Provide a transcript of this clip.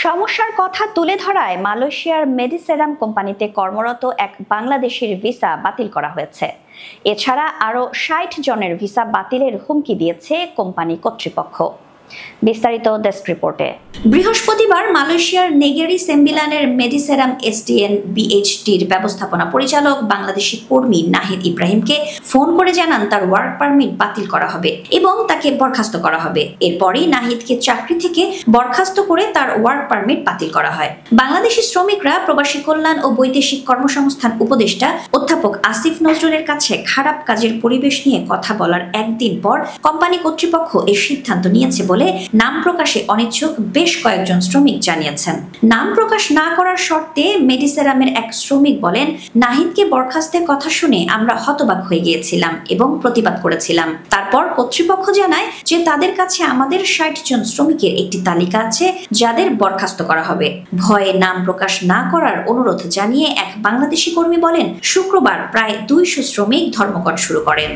সমস্যার কথা তুলে ধরায় মালয়েশিয়ার মেডিসেরাম কোম্পানিতে কর্মরত এক বাংলাদেশির ভিসা বাতিল করা হয়েছে। এছাড়া আরও ৬০ জনের ভিসা বাতিলের হুমকি দিয়েছে কোম্পানি কর্তৃপক্ষ। বিস্তারিত ডেস্ক রিপোর্টে। বৃহস্পতিবার মালয়েশিয়ার নেগেরি সেম্বিলানের মেডিসেরাম এসডিএন বিএইচটির ব্যবস্থাপনা পরিচালক বাংলাদেশি কর্মী নাহিদ ইব্রাহিমকে ফোন করে জানান তার ওয়ার্ক পারমিট বাতিল করা হবে এবং তাকে বরখাস্ত করা হবে। এরপরই নাহিদকে চাকরি থেকে বরখাস্ত করে তার ওয়ার্ক পারমিট বাতিল করা হয়। বাংলাদেশি শ্রমিকরা প্রবাসী কল্যাণ ও বৈদেশিক কর্মসংস্থান উপদেষ্টা অধ্যাপক আসিফ নজরুলের কাছে খারাপ কাজের পরিবেশ নিয়ে কথা বলার একদিন পর কোম্পানি কর্তৃপক্ষ এই সিদ্ধান্ত নিয়েছে বলে নাম প্রকাশে অনিচ্ছুক বেশ কয়েকজন শ্রমিক জানিয়েছেন। নাম প্রকাশ না করার শর্তে মেডিসেরামের এক শ্রমিক বলেন, নাহিদকে বরখাস্তের কথা শুনে আমরা হতবাক হয়ে গিয়েছিলাম এবং প্রতিবাদ করেছিলাম। তারপর কর্তৃপক্ষ জানায় যে তাদের কাছে আমাদের ৬০ জন শ্রমিকের একটি তালিকা আছে যাদের বরখাস্ত করা হবে। ভয়ে নাম প্রকাশ না করার অনুরোধ জানিয়ে এক বাংলাদেশি কর্মী বলেন, শুক্রবার প্রায় ২০০ শ্রমিক ধর্মঘট শুরু করেন।